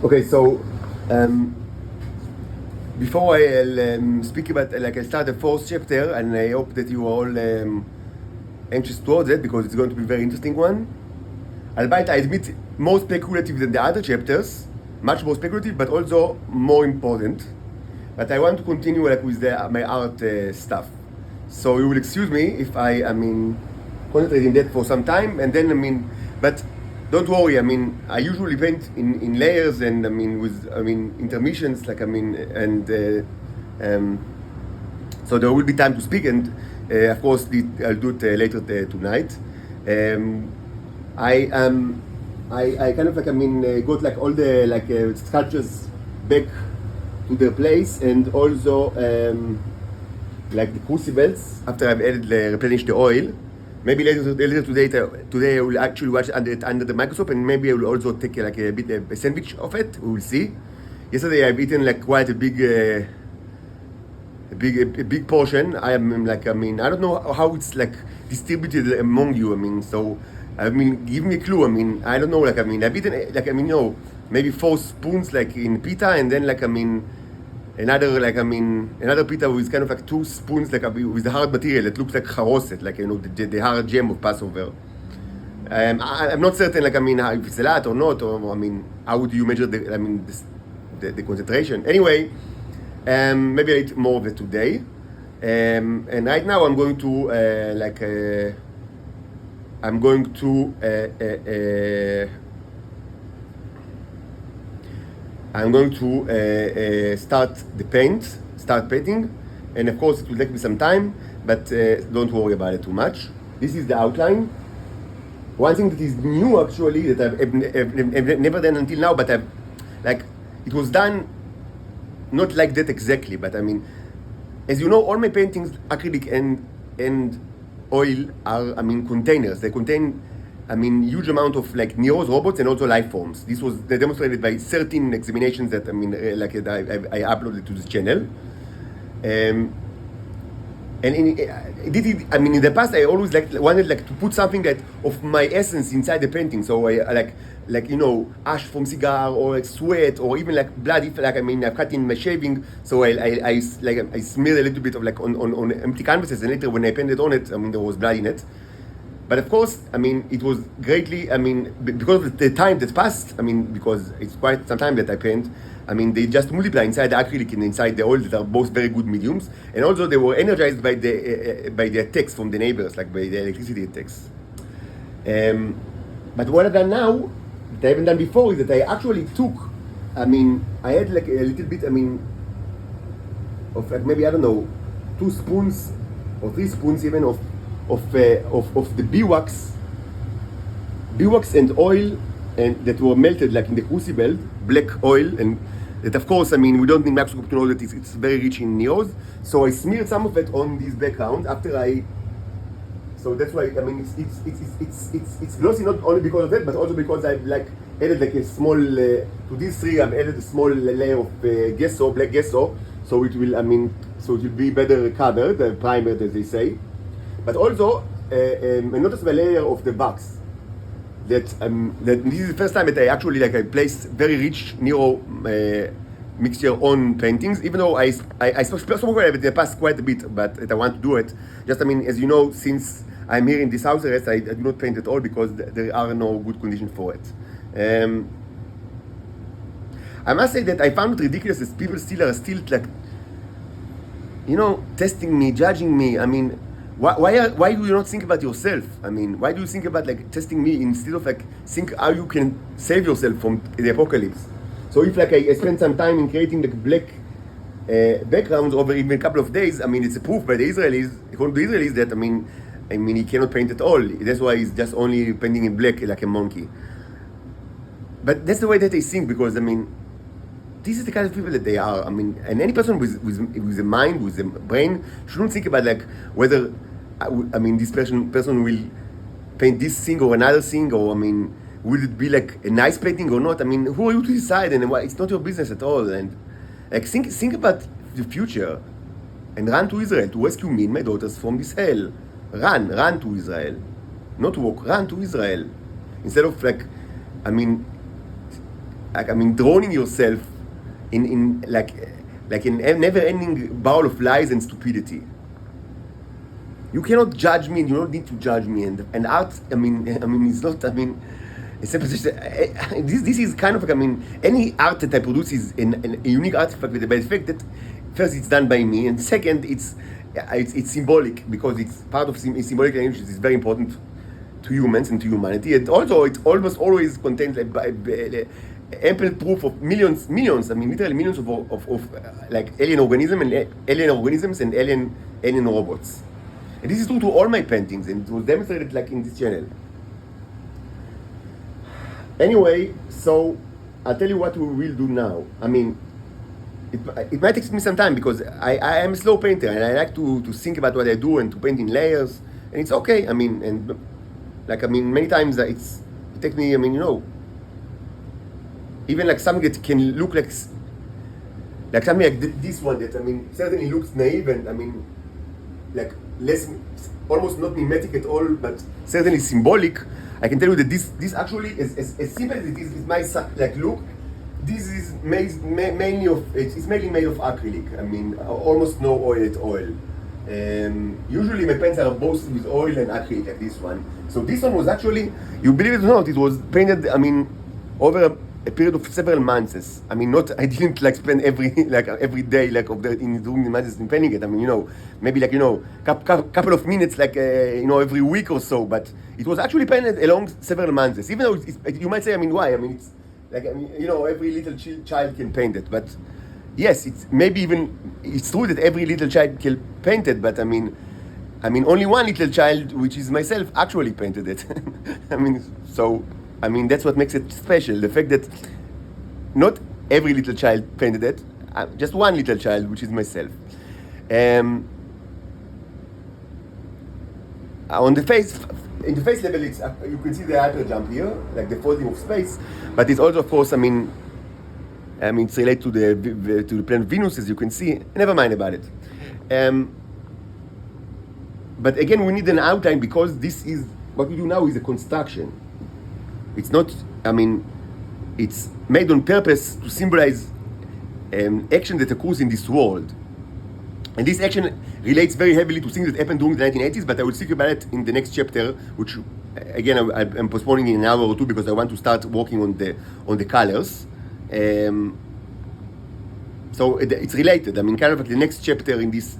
Okay, so before I'll speak about, I'll start the fourth chapter, and I hope that you are all anxious towards it because it's going to be a very interesting one. Albeit, I admit, more speculative than the other chapters, much more speculative, but also more important. But I want to continue with my art stuff. So you will excuse me if I concentrate in that for some time, and then but don't worry. I usually paint in layers and with intermissions, so there will be time to speak, and of course I'll do it later tonight. I kind of got all the sculptures back to their place, and also like the crucibles after I've replenished the oil. Maybe later today I will actually watch it under the microscope, and maybe I will also take a bit of a sandwich of it. We will see. Yesterday I've eaten quite a big portion. I don't know how it's distributed among you. So give me a clue. I don't know. I've eaten maybe 4 spoons in pita, and then another pita with kind of 2 spoons with the hard material that looks like charoset, the hard jam of Passover. I'm not certain if it's a lot or not, or how do you measure the concentration? Anyway, maybe I eat more of it today. And right now I'm going to start painting, and of course it will take me some time, but don't worry about it too much. This is the outline. One thing that is new actually that I've never done until now, but it was done not like that exactly, but as you know, all my paintings, acrylic and oil, are containers. They contain huge amount of Nero's robots and also life forms. This was demonstrated by 13 examinations that I uploaded to this channel. And in the past I always wanted to put something that of my essence inside the painting. So I ash from cigar, or sweat, or even blood. If I've cut in my shaving, so I smeared a little bit of on empty canvases, and later when I painted on it, there was blood in it. But of course, it was greatly, because of the time that passed, because it's quite some time that I paint, they just multiply inside the acrylic and inside the oil, that are both very good mediums. And also they were energized by the attacks from the neighbors, by the electricity attacks. But what I've done now, that I haven't done before, is that I actually took, I had a little bit, of maybe, I don't know, 2 spoons or 3 spoons even of the beeswax and oil, and that were melted in the crucible, black oil, and that of course we don't need microscope to know that it's very rich in neos. So I smeared some of it on this background so that's why it's glossy, not only because of that, but also because I've added a small to these 3. I've added a small layer of gesso, black gesso, so it will so it will be better covered, the primer as they say. But also a noticeable layer of the wax. That this is the first time that I actually I placed very rich Nero mixture on paintings. Even though I spoke about it in the past quite a bit, but I want to do it. Just as you know, since I'm here in this house arrest, I do not paint at all because there are no good conditions for it. I must say that I found it ridiculous that people are still testing me, judging me. Why do you not think about yourself? Why do you think about testing me instead of think how you can save yourself from the apocalypse? So if I spend some time in creating black backgrounds over even a couple of days, it's a proof by the Israelis, according to the Israelis, that he cannot paint at all. That's why he's just only painting in black like a monkey. But that's the way that they think, because this is the kind of people that they are. And any person with a mind, with a brain, shouldn't think about whether this person will paint this thing or another thing, or will it be a nice painting or not? Who are you to decide? And it's not your business at all. And think about the future, and run to Israel to rescue me and my daughters from this hell. Run to Israel, not walk. Run to Israel instead of like, I mean, drowning yourself in like a never-ending bowl of lies and stupidity. You cannot judge me, and you don't need to judge me. And art, I mean, it's not. I mean, it's this is kind of like, I mean, any art that I produce is a unique artifact by the fact that first it's done by me, and second it's symbolic because it's part of symbolic language. It's very important to humans and to humanity, and also it almost always contains ample proof of millions. I mean, literally millions of like alien organisms and alien robots. And this is true to all my paintings, and it was demonstrated like in this channel. Anyway, so I'll tell you what we will do now. I mean, it might take me some time because I am a slow painter and I like to think about what I do and to paint in layers, and it's okay. I mean, and like, I mean, many times it takes me, I mean, you know, even like something that can look like something like this one that, I mean, certainly looks naive and, I mean, like almost not mimetic at all, but certainly symbolic. I can tell you that this actually is as simple as it is my like look. This is mainly made of acrylic. I mean, almost no oil at all. Usually my paints are both with oil and acrylic, like this one. So this one was actually, you believe it or not, it was painted, I mean, over a period of several months. I mean, I didn't like spend every day like in doing the months in painting it. I mean, you know, maybe like, you know, couple of minutes, like you know, every week or so. But it was actually painted along several months. Even though you might say, I mean, why? I mean, it's like, I mean, you know, every little child can paint it. But yes, it's maybe even it's true that every little child can paint it. But I mean, only one little child, which is myself, actually painted it. I mean, so. I mean, that's what makes it special. The fact that not every little child painted it, just one little child, which is myself. In the face level, you can see the hyper jump here, like the folding of space. But it's also, of course, I mean, it's related to the plane of Venus, as you can see. Never mind about it. But again, we need an outline because this is what we do now is a construction. It's not, I mean, it's made on purpose to symbolize action that occurs in this world. And this action relates very heavily to things that happened during the 1980s, but I will speak about it in the next chapter, which, again, I'm postponing in an hour or two because I want to start working on the colors. So it's related. I mean, kind of like the next chapter in this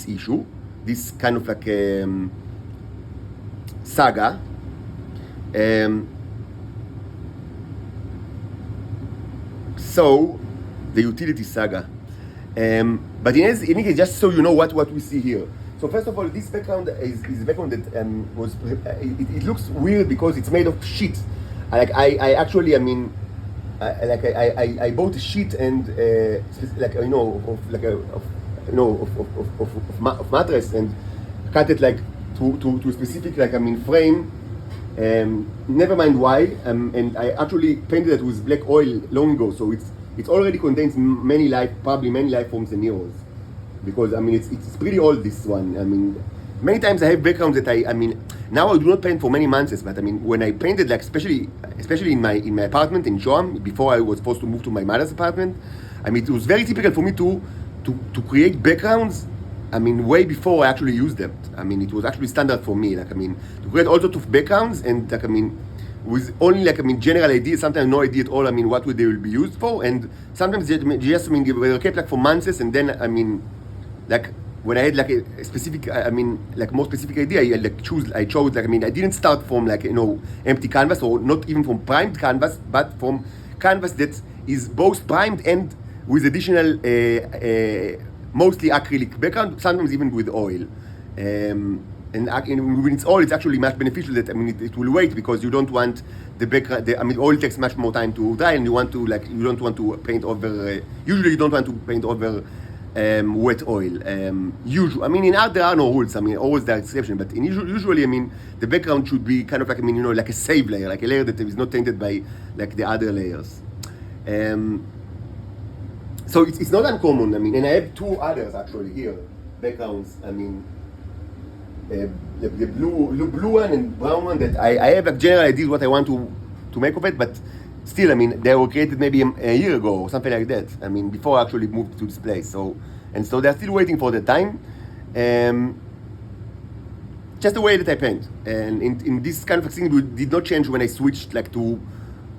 issue, this kind of like saga. So, the utility saga. But in any case, just so you know what we see here. So first of all, this background is a background that was, it looks weird because it's made of sheet. I actually, I mean, I bought a sheet and like, you know, of mattress and cut it like to a specific, like, I mean, frame. Never mind why, and I actually painted it with black oil long ago, so it already contains probably many life forms and heroes, because I mean it's pretty old, this one. I mean, many times I have backgrounds that I mean now I do not paint for many months, but I mean when I painted, like especially in my apartment in Shoam before I was supposed to move to my mother's apartment, I mean it was very typical for me to create backgrounds. I mean, way before I actually used them. I mean, it was actually standard for me. Like, I mean, to create all sorts of backgrounds and, like, I mean, with only, like, I mean, general ideas, sometimes no idea at all, I mean, what would they will be used for. And sometimes just, I mean, they were kept, like, for months. And then, I mean, like, when I had, like, a specific, I mean, like, more specific idea, I chose, like, I mean, I didn't start from, like, you know, empty canvas or not even from primed canvas, but from canvas that is both primed and with additional, mostly acrylic background, sometimes even with oil. And when it's oil, it's actually much beneficial that, I mean, it will wait because you don't want the background, I mean, oil takes much more time to dry and you don't want to paint over, usually you don't want to paint over wet oil. Usually, I mean, in art there are no rules, I mean, always there are exceptions, but usually, I mean, the background should be kind of like, I mean, you know, like a save layer, like a layer that is not tainted by, like, the other layers. So it's not uncommon, I mean, and I have two others actually here, backgrounds, I mean, the blue one and brown one that I have a general idea what I want to make of it, but still, I mean, they were created maybe a year ago or something like that. I mean, before I actually moved to this place. So they're still waiting for the time. Just the way that I paint. And in this kind of thing, it did not change when I switched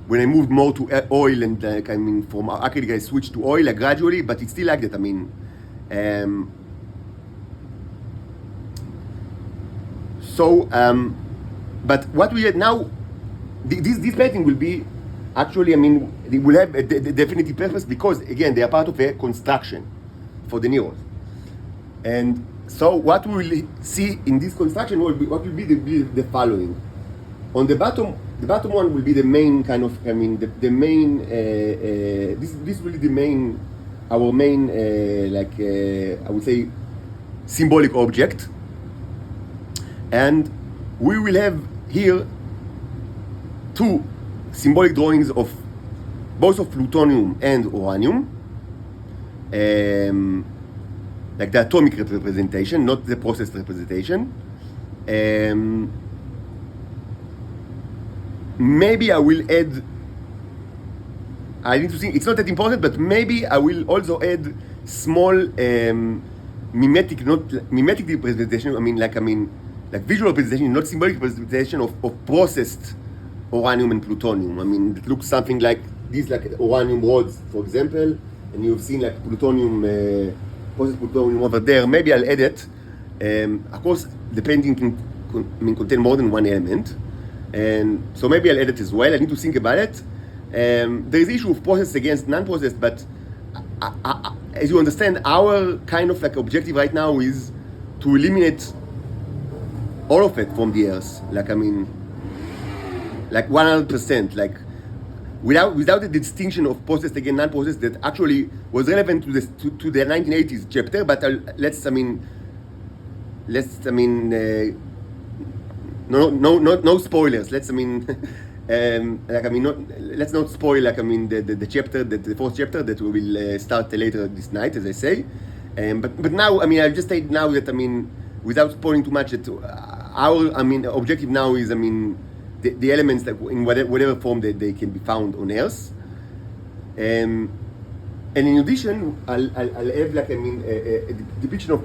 when I moved more to oil and from acrylic I switched to oil gradually, but it's still like that. I mean, but what we have now, this painting will be actually, I mean, it will have a definitive purpose because again they are part of a construction for the neurons. And so what we will see in this construction will be the following. On the bottom one will be the main kind of, I mean, the main. This will be the main, our main, I would say, symbolic object. And we will have here two symbolic drawings of both of plutonium and uranium. Like the atomic representation, not the process representation. Maybe I will add, I need to think, it's not that important, but maybe I will also add small mimetic representation, like visual representation, not symbolic representation of processed uranium and plutonium. I mean, it looks something like these, like uranium rods, for example, and you've seen like plutonium, processed plutonium over there. Maybe I'll add it. Of course, the painting can contain more than one element. And so maybe I'll add it as well. I need to think about it. There is issue of processed against non-processed, but as you understand, our kind of like objective right now is to eliminate all of it from the earth. Like 100%. Like without the distinction of processed against non-processed that actually was relevant to the 1980s chapter. But no spoilers. Let's not spoil the chapter, the fourth chapter that we will start later this night, as I say. But now, I'll just state now that without spoiling too much, that our objective now is the elements that in whatever form that they can be found on Earth. And in addition, I'll have a depiction of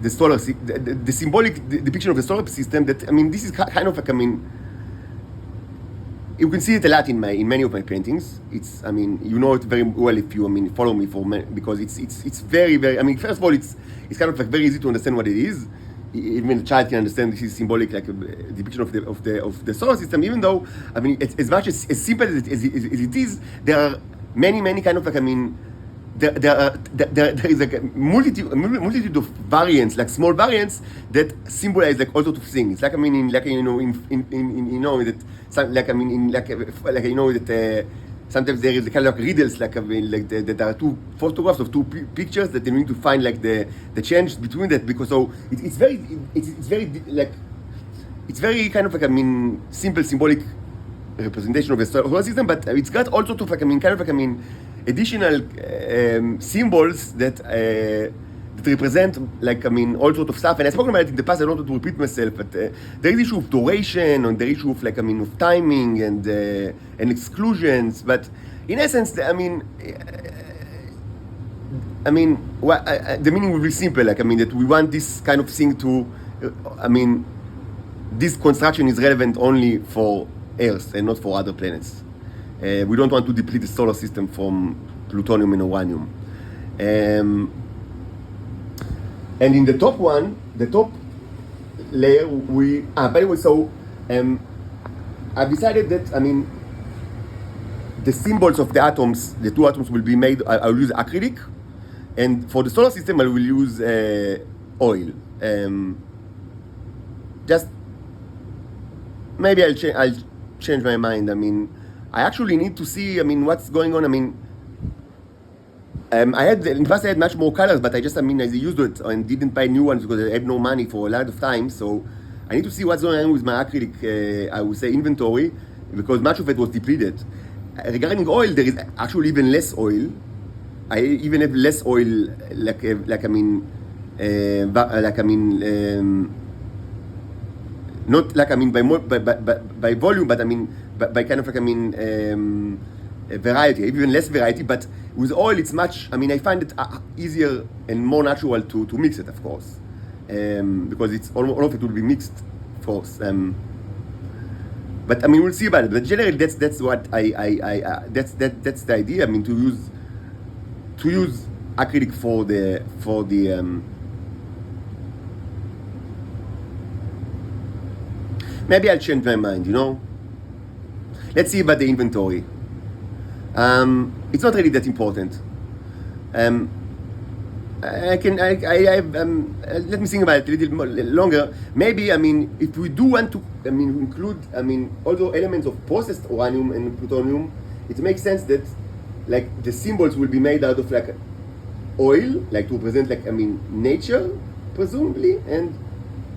the solar, the symbolic depiction of the solar system. That this is kind of like you can see it a lot in many of my paintings. It's you know it very well if you follow me because it's very very first of all it's kind of like very easy to understand what it is. Even a child can understand this is symbolic, like a depiction of the solar system. Even though as much as simple as it is, there are many kind of like there is like a multitude of variants, like small variants that symbolize like all sorts of things. Like that sometimes there is a kind of riddles that there are two photographs of two pictures that they need to find like the change between that, because so it's very kind of like simple symbolic representation of the solar system, but it's got all sorts of additional symbols that represent all sorts of stuff. And I spoke about it in the past. I don't want to repeat myself, but there is issue of duration and the issue of of timing and exclusions. But in essence, the meaning will be simple. That we want this kind of thing to, this construction is relevant only for Earth and not for other planets. We don't want to deplete the solar system from plutonium and uranium. And in the top layer, by the way, so I've decided that the symbols of the atoms, the two atoms will be made. I'll use acrylic, and for the solar system, I will use oil. Just maybe I'll change my mind. I actually need to see. What's going on. I had in the past I had much more colors, but I just I used it and didn't buy new ones because I had no money for a lot of time. So I need to see what's going on with my acrylic. I would say inventory, because much of it was depleted. Regarding oil, there is actually even less oil. I even have less oil, not by volume, but by kind of like, a variety, even less variety, but with oil it's much, I find it easier and more natural to mix it, of course, because it's all of it will be mixed, of course. But we'll see about it. But generally, that's what that's the idea. To use acrylic for the maybe I'll change my mind. Let's see about the inventory. It's not really that important. Let me think about it a little more, longer. Maybe, if we do want to, include, although elements of processed uranium and plutonium, it makes sense that, like, the symbols will be made out of, like, oil, like, to represent, like, nature, presumably, and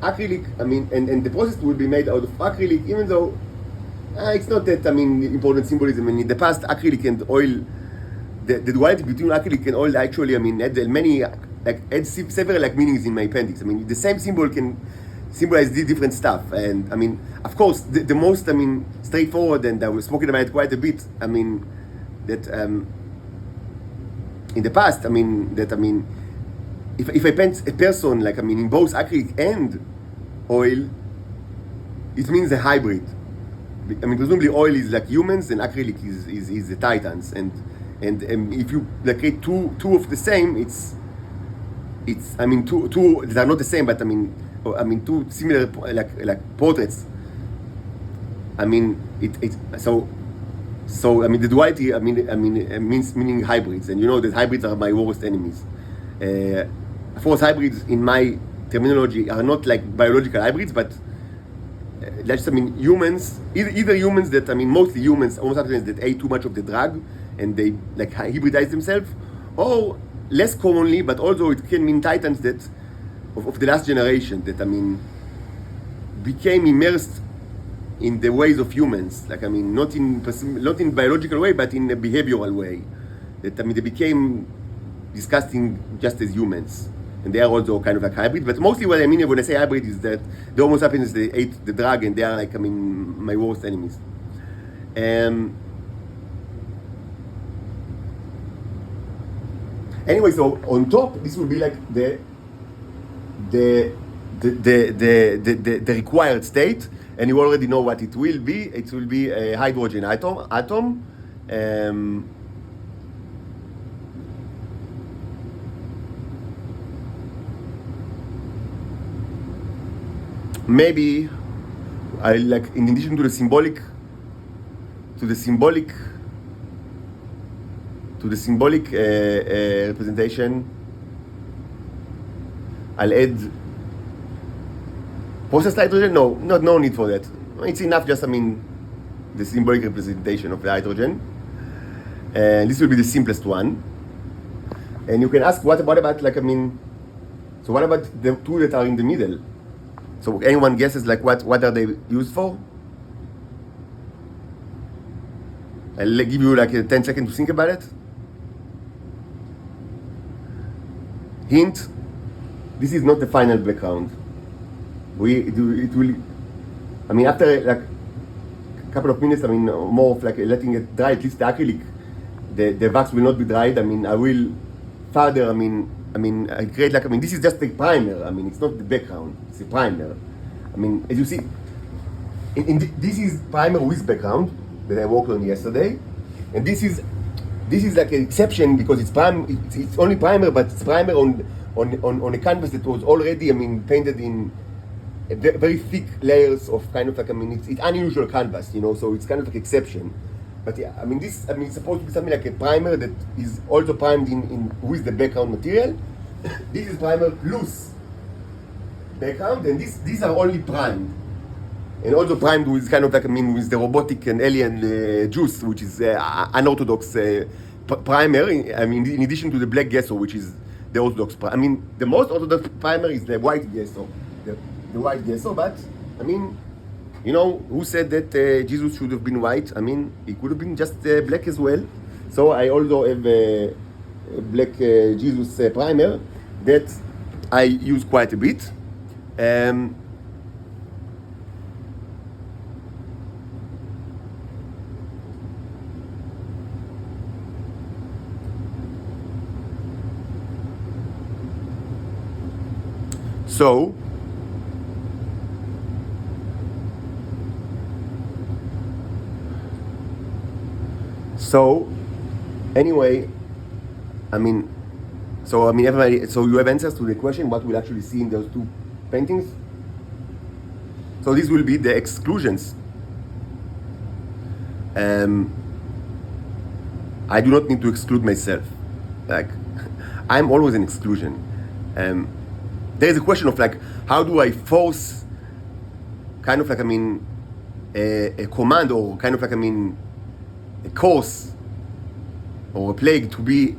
acrylic, and the process will be made out of acrylic, even though it's not that, important symbolism. In the past, acrylic and oil, the duality between acrylic and oil actually, had many, had several, meanings in my appendix. The same symbol can symbolize different stuff. And, of course, the most, straightforward, and I was spoken about it quite a bit, that, in the past, if I paint a person, in both acrylic and oil, it means a hybrid. Presumably oil is like humans and acrylic is the titans, and if you create two of the same, it's two that are not the same, but two similar like portraits. So the duality means meaning hybrids, and that hybrids are my worst enemies. Of course, hybrids in my terminology are not like biological hybrids, but that's humans, either humans that mostly humans, Homo sapiens, that ate too much of the drug and they hybridize themselves, or less commonly, but also it can mean titans that of the last generation that became immersed in the ways of humans, not in biological way, but in a behavioral way. That they became disgusting just as humans, and they are also kind of like hybrid. But mostly what I mean when I say hybrid is that the Homo sapiens, they ate the drug and they are my worst enemies. Anyway, so on top, this will be like the required state, and you already know what it will be. It will be a hydrogen atom. Maybe I in addition to the symbolic representation, I'll add processed hydrogen. No need for that. It's enough just the symbolic representation of the hydrogen, and this will be the simplest one. And you can ask, what about so what about the two that are in the middle? So anyone guesses what are they used for? I'll give you 10 seconds to think about it. Hint: this is not the final background. It will. After a couple of minutes, more of letting it dry. At least the acrylic, the wax will not be dried. I will further. I create this is just a primer. It's not the background. It's a primer. As you see, this is primer with background that I worked on yesterday, and this is like an exception because it's only primer, but it's primer on a canvas that was already painted in very thick layers of it's unusual canvas, so it's kind of exception. But yeah, this it's supposed to be something like a primer that is also primed in with the background material. This is primer plus background, and these are only primed. And also primed with with the robotic and alien juice, which is unorthodox primer. In addition to the black gesso, which is the orthodox primer. The most orthodox primer is the white gesso. The white gesso, but who said that Jesus should have been white? He could have been just black as well. So I also have a black Jesus primer that I use quite a bit. So anyway, everybody, so you have answers to the question what we'll actually see in those two paintings. So these will be the exclusions. I do not need to exclude myself. Like, I'm always an exclusion. There is a question of like, how do I force kind of like, a command or kind of like, a course or a plague to be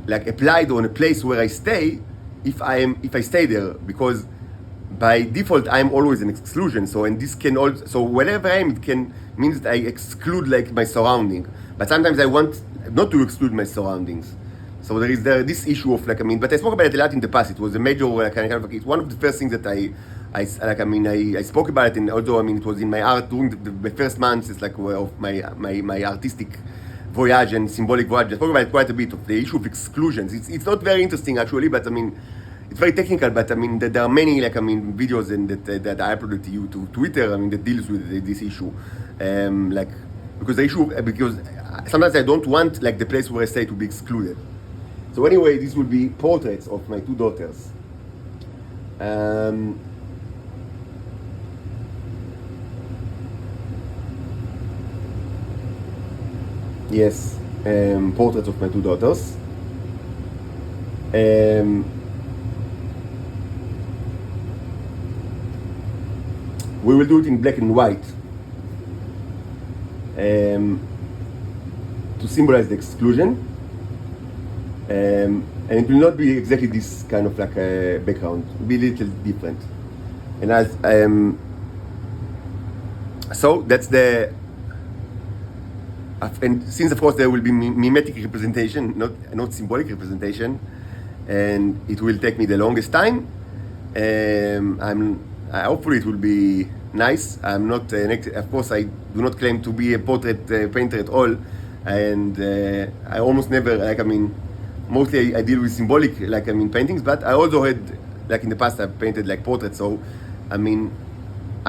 like applied on a place where I stay if I stay there, because by default I'm always an exclusion. So, and this can also, so wherever I am, it can means that I exclude like my surrounding, but sometimes I want not to exclude my surroundings. So there is this issue of like, but I spoke about it a lot in the past. It was a major it's one of the first things that I spoke about it, and although it was in my art during the first months, it's like of my artistic voyage and symbolic voyage. I spoke about it quite a bit of the issue of exclusions. It's not very interesting actually, but it's very technical. But there are many videos and that I uploaded to Twitter. That deals with this issue, because sometimes I don't want like the place where I stay to be excluded. So anyway, this will be portraits of my two daughters. Yes, portraits of my two daughters. We will do it in black and white to symbolize the exclusion. And it will not be exactly this kind of like a background. It will be a little different. And as so that's the. And since of course there will be mimetic representation, not symbolic representation, and it will take me the longest time. Hopefully it will be nice. I'm not of course I do not claim to be a portrait painter at all, and I almost never mostly I deal with symbolic paintings, but I also had in the past I've painted like portraits. So I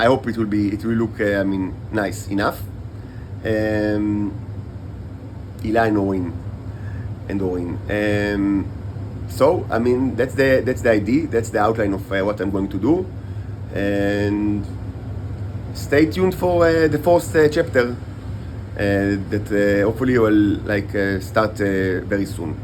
hope it will look nice enough. Eli and Orin. So that's the idea. That's the outline of what I'm going to do, and stay tuned for the fourth chapter that hopefully will start very soon.